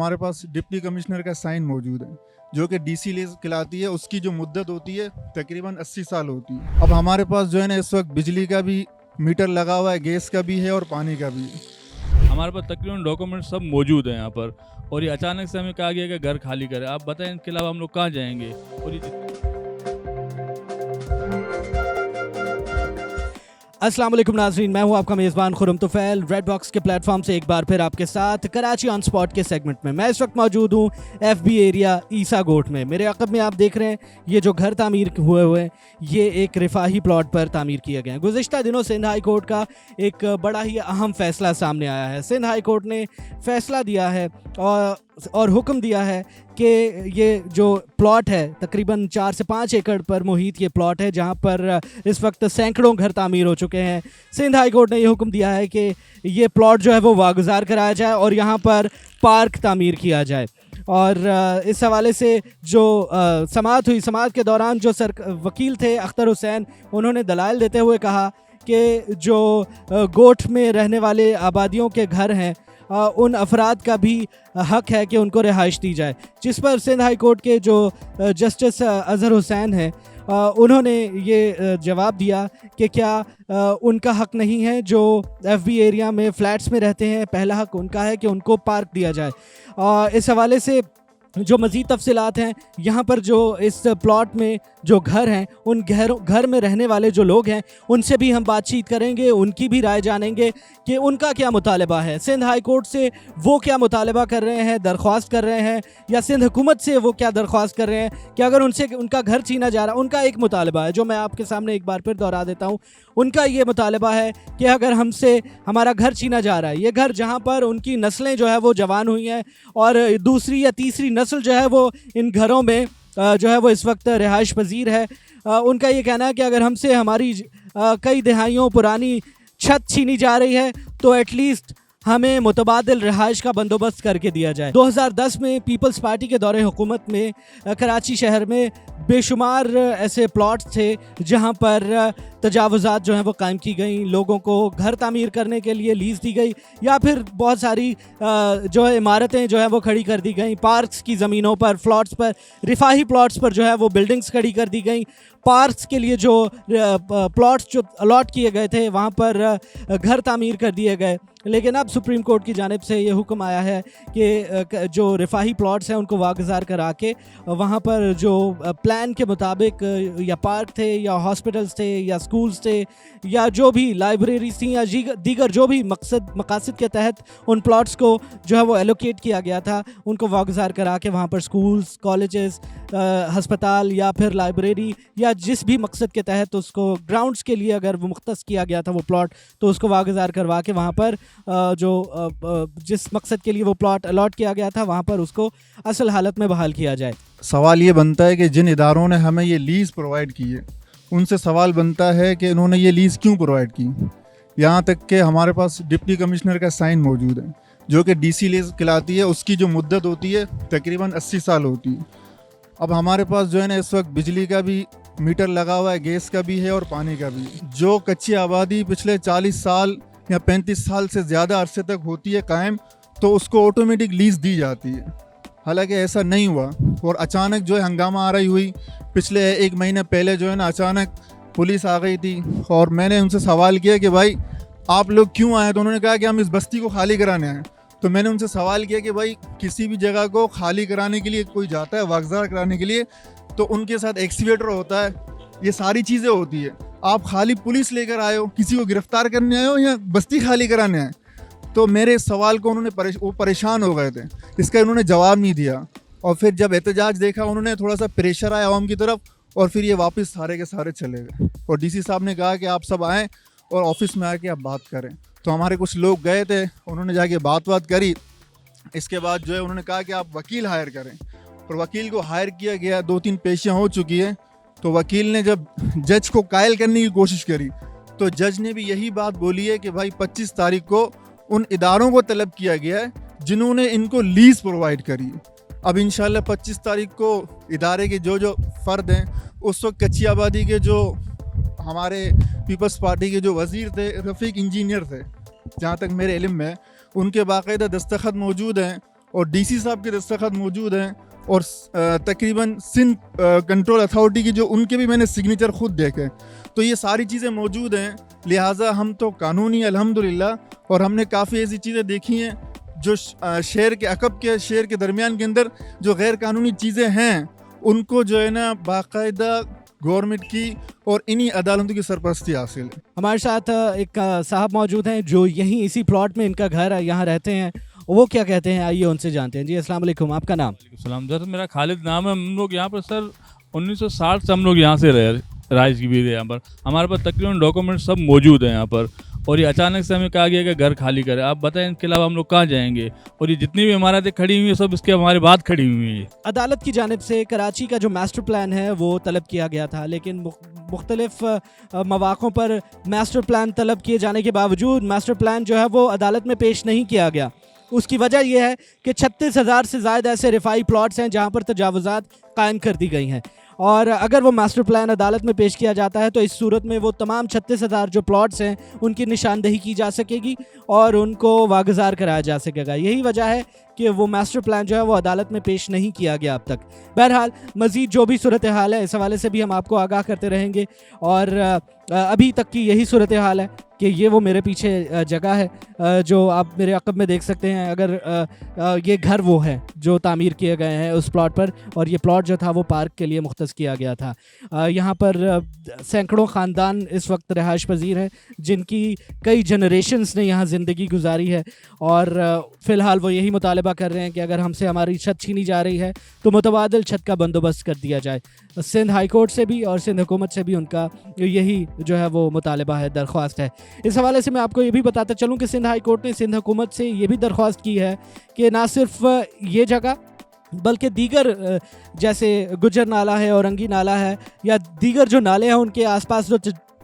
हमारे पास deputy commissioner का sign मौजूद है जो कि डीसी ले खिलाती है। उसकी जो मुद्दत होती है तकरीबन 80 साल होती है। अब हमारे पास जो है ना इस वक्त बिजली का भी मीटर लगा हुआ है, गैस का भी है और पानी का भी है। हमारे पास तकरीबन डॉक्यूमेंट सब मौजूद हैं यहाँ पर, और ये अचानक से हमें कहा गया कि घर खाली करें। आप बताएं, इनके अलावा हम लोग कहाँ जाएंगे? और ये अस्सलाम वालेकुम नाज़रीन, मैं हूं आपका मेज़बान खुरम तुफ़ैल। रेड बॉक्स के प्लेटफॉर्म से एक बार फिर आपके साथ कराची ऑन स्पॉट के सेगमेंट में। मैं इस वक्त मौजूद हूं FB एरिया ईसा गोट में। मेरे अक़ब में आप देख रहे हैं ये जो घर तामीर हुए हैं ये एक रिफाही प्लॉट पर तामीर किए गए हैं। गुज़िश्ता दिनों सिंध हाई कोर्ट का एक बड़ा ही अहम फ़ैसला सामने आया है। सिंध हाई कोर्ट ने फ़ैसला दिया है और हुक्म दिया है कि ये जो प्लॉट है तकरीबन 4 से 5 एकड़ पर मुहित ये प्लॉट है, जहां पर इस वक्त सैकड़ों घर तामीर हो चुके हैं। सिंध हाई कोर्ट ने ये हुक्म दिया है कि ये प्लॉट जो है वो वागुज़ार कराया जाए और यहाँ पर पार्क तामीर किया जाए। और इस हवाले से जो समाअत हुई, समाअत के दौरान जो वकील थे अख्तर हुसैन, उन्होंने दलाइल देते हुए कहा कि जो गोठ में रहने वाले आबादियों के घर हैं उन अफराद का भी हक है कि उनको रिहाइश दी जाए। जिस पर सिंध हाई कोर्ट के जो जस्टिस अज़हर हुसैन हैं उन्होंने ये जवाब दिया कि क्या उनका हक नहीं है जो FB एरिया में फ़्लैट्स में रहते हैं, पहला हक उनका है कि उनको पार्क दिया जाए। इस हवाले से जो मज़ीद तफसीलात हैं, यहाँ पर जो इस प्लॉट में जो घर हैं उन घर में रहने वाले जो लोग हैं उनसे भी हम बातचीत करेंगे, उनकी भी राय जानेंगे कि उनका क्या मुतालबा है, सिंध हाई कोर्ट से वो क्या मुतालबा कर रहे हैं, दरख्वास्त कर रहे हैं, या सिंध हुकूमत से वो क्या दरख्वास्त कर रहे हैं कि अगर उनसे उनका घर छीना जा रहा है। उनका एक मुतालबा है जो मैं आपके सामने एक बार फिर दोहरा देता हूँ। उनका ये मुतालबा है कि अगर हमसे हमारा घर छीना जा रहा है, ये घर जहाँ पर उनकी नस्लें जो है वो जवान हुई हैं और दूसरी या तीसरी नस्ल जो है वो इन घरों में जो है वो इस वक्त रिहाइश पजीर है, उनका ये कहना है कि अगर हमसे हमारी कई दिहाइयों पुरानी छत छीनी जा रही है तो एटलीस्ट हमें मुतबादिल रिहाइश का बंदोबस्त करके दिया जाए। 2010 में पीपल्स पार्टी के दौरे हुकूमत में कराची शहर में बेशुमार ऐसे प्लॉट्स थे जहां पर तजावुज़ात जो हैं वो कायम की गई, लोगों को घर तामीर करने के लिए लीज़ दी गई, या फिर बहुत सारी जो है इमारतें जो है वो खड़ी कर दी गई। पार्क्स की ज़मीनों पर, प्लॉट्स पर, रिफाही प्लॉट्स पर जो है वो बिल्डिंग्स खड़ी कर दी गई। पार्क्स के लिए जो प्लॉट्स जो अलॉट किए गए थे वहाँ पर घर तामीर कर दिए गए। लेकिन अब सुप्रीम कोर्ट की जानिब से ये हुक्म आया है कि जो रिफाही प्लॉट्स हैं उनको वागुज़ार करा के वहाँ पर जो प्लान के मुताबिक या पार्क थे या हॉस्पिटल्स थे या स्कूल्स थे या जो भी लाइब्रेरीज थी या दीगर जो भी मकासद के तहत उन प्लॉट्स को जो है वो एलोकेट किया गया था, उनको वागुज़ार करा के वहाँ पर स्कूल्स, कॉलेजेस, हस्पताल या फिर लाइब्रेरी या जिस भी मकसद के तहत उसको ग्राउंड्स के लिए अगर वो मुख्तस किया गया था वो प्लॉट, तो उसको वागुज़ार करवा के वहाँ पर जिस मकसद के लिए वो प्लॉट अलॉट किया गया था वहाँ पर उसको असल हालत में बहाल किया जाए। सवाल ये बनता है कि जिन इदारों ने हमें ये लीज़ प्रोवाइड की है उनसे सवाल बनता है कि इन्होंने ये लीज़ क्यों प्रोवाइड की। यहाँ तक कि हमारे पास डिप्टी कमिश्नर का साइन मौजूद है जो कि डीसी ले खिलाती है। उसकी जो मुद्दत होती है तकरीबन 80 साल होती है। अब हमारे पास जो है ना इस वक्त बिजली का भी मीटर लगा हुआ है, गैस का भी है और पानी का भी। जो कच्ची आबादी पिछले 40 साल या 35 साल से ज़्यादा अरसे तक होती है कायम, तो उसको ऑटोमेटिक लीज़ दी जाती है। हालांकि ऐसा नहीं हुआ और अचानक जो है हंगामा आ रही हुई। पिछले 1 महीने पहले जो है ना अचानक पुलिस आ गई थी और मैंने उनसे सवाल किया कि भाई आप लोग क्यों आए, तो उन्होंने कहा कि हम इस बस्ती को खाली कराने आए। तो मैंने उनसे सवाल किया कि भाई किसी भी जगह को खाली कराने के लिए कोई जाता है, वागुज़ार कराने के लिए, तो उनके साथ एक्सीवेटर होता है, ये सारी चीज़ें होती है। आप खाली पुलिस लेकर आए हो, किसी को गिरफ्तार करने आए हो या बस्ती खाली कराने आए? तो मेरे सवाल को उन्होंने वो परेशान हो गए थे, इसका उन्होंने जवाब नहीं दिया। और फिर जब एहतजाज देखा उन्होंने थोड़ा सा प्रेशर आया आवाम की तरफ और फिर ये वापस सारे के सारे चले गए। और डीसी साहब ने कहा कि आप सब आएँ और ऑफिस में आके आप बात करें। तो हमारे कुछ लोग गए थे, उन्होंने जाके बात करी। इसके बाद जो है उन्होंने कहा कि आप वकील हायर करें, और वकील को हायर किया गया। 2-3 पेशियाँ हो चुकी है। तो वकील ने जब जज को कायल करने की कोशिश करी तो जज ने भी यही बात बोली है कि भाई 25 तारीख को उन इदारों को तलब किया गया है जिन्होंने इनको लीज़ प्रोवाइड करी है। अब इंशाल्लाह 25 तारीख को इदारे के जो फ़र्द हैं, उस वक्त कच्ची आबादी के जो हमारे पीपल्स पार्टी के जो वज़ीर थे, रफ़ीक इंजीनियर थे, जहाँ तक मेरे इल्म में, उनके बाकायदा दस्तखत मौजूद हैं और डीसी साहब के दस्तखत मौजूद हैं और तकरीबन सिंध कंट्रोल अथॉरिटी की जो उनके भी मैंने सिग्नेचर खुद देखे। तो ये सारी चीज़ें मौजूद हैं, लिहाजा हम तो कानूनी अल्हम्दुलिल्लाह। और हमने काफ़ी ऐसी चीज़ें देखी हैं जो शहर के अकब के शहर के दरमियान के अंदर जो गैर कानूनी चीज़ें हैं उनको जो है ना बाकायदा गवर्नमेंट की और इन्हीं अदालतों की सरपरस्ती हासिल है। हमारे साथ एक साहब मौजूद हैं जो यहीं इसी प्लॉट में इनका घर है, यहाँ रहते हैं। वो क्या कहते हैं आइए उनसे जानते हैं। जी अस्सलाम वालेकुम, आपका नाम? सलाम सर, मेरा खालिद नाम है। हम लोग यहाँ पर सर 1960 से हम लोग यहाँ से रहाइश की भी है। यहाँ पर हमारे पास तकरीबन डॉक्यूमेंट सब मौजूद हैं यहाँ पर। और ये अचानक से हमें कहा गया कि घर खाली करें। आप बताएं इनके अलावा हम लोग कहाँ जाएंगे? और ये जितनी भी इमारतें खड़ी हुई हैं सब इसके हमारे बाद खड़ी हुई हैं। अदालत की जानिब से कराची का जो मास्टर प्लान है वो तलब किया गया था, लेकिन मुख्तलिफ मौक़ों पर मास्टर प्लान तलब किए जाने के बावजूद मास्टर प्लान जो है वो अदालत में पेश नहीं किया गया। उसकी वजह यह है कि 36,000 से ज़्यादा ऐसे रिफाई प्लॉट्स हैं जहाँ पर तजावुज़ात कायम कर दी गई हैं। और अगर वो मास्टर प्लान अदालत में पेश किया जाता है तो इस सूरत में वो तमाम 36,000 जो प्लॉट्स हैं उनकी निशानदही की जा सकेगी और उनको वागुज़ार कराया जा सकेगा। यही वजह है कि वो मास्टर प्लान जो है वो अदालत में पेश नहीं किया गया अब तक। बहरहाल मज़ीद जो भी सूरत हाल है इस हवाले से भी हम आपको आगाह करते रहेंगे। और अभी तक की यही सूरत हाल है कि ये वो मेरे पीछे जगह है जो आप मेरे अक़ब में देख सकते हैं। अगर ये घर वो है जो तामीर किए गए हैं उस प्लॉट पर, और ये प्लॉट जो था वो पार्क के लिए मुख्तस किया गया था। यहाँ पर सैकड़ों ख़ानदान इस वक्त रहायश पजीर हैं जिनकी कई जनरेशन्स ने यहाँ ज़िंदगी गुजारी है। और फ़िलहाल वो यही मुतालबा कर रहे हैं कि अगर हमसे हमारी छत छीनी जा रही है तो मुतबादिल छत का बंदोबस्त कर दिया जाए। सिंध हाई कोर्ट से भी और सिंध हुकूमत से भी उनका यही जो है वो मुतालबा है, दरख्वास्त है। इस हवाले से मैं आपको ये भी बताता चलूँ कि सिंध हाई कोर्ट ने सिंध हुकूमत से ये भी दरख्वास्त की है कि ना सिर्फ ये जगह बल्कि दीगर जैसे गुजर नाला है, औरंगी नाला है या दीगर जो नाले हैं उनके आसपास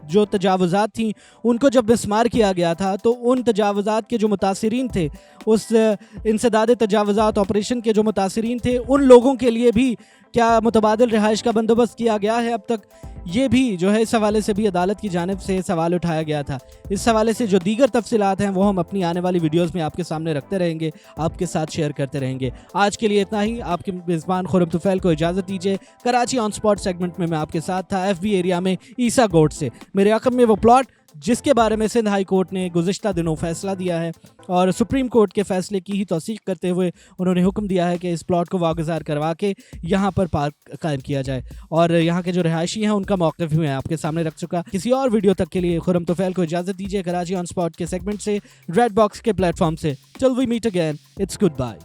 जो तजावुज़ात थी उनको जब मिसमार किया गया था तो उन तजावुज़ात के जो मुतासिरीन थे, उस इंसदाद तजावुज़ात ऑपरेशन के जो मुतासिरीन थे, उन लोगों के लिए भी क्या मुतबादिल रिहाइश का बंदोबस्त किया गया है अब तक? ये भी जो है इस हवाले से भी अदालत की जानिब से सवाल उठाया गया था। इस हवाले से जो दीगर तफसीलात हैं वो हम अपनी आने वाली वीडियोस में आपके सामने रखते रहेंगे, आपके साथ शेयर करते रहेंगे। आज के लिए इतना ही। आपके मेज़बान खुरम तुफ़ैल को इजाज़त दीजिए। कराची ऑन स्पॉट सेगमेंट में मैं आपके साथ था FB एरिया में ईसा गोट से। मेरे अक़ब में वो प्लॉट जिसके बारे में सिंध हाई कोर्ट ने गुज़िश्ता दिनों फ़ैसला दिया है और सुप्रीम कोर्ट के फ़ैसले की ही तौसीक़ करते हुए उन्होंने हुक्म दिया है कि इस प्लॉट को वागुज़ार करवा के यहाँ पर पार्क कायम किया जाए। और यहाँ के जो रिहायशी हैं उनका मौक़िफ़ भी मैं आपके सामने रख चुका। किसी और वीडियो तक के लिए खुरम तुफ़ैल को इजाज़त दीजिए। कराची ऑन स्पॉट के सेगमेंट से, रेड बॉक्स के प्लेटफॉर्म से। Till we meet again, it's good bye.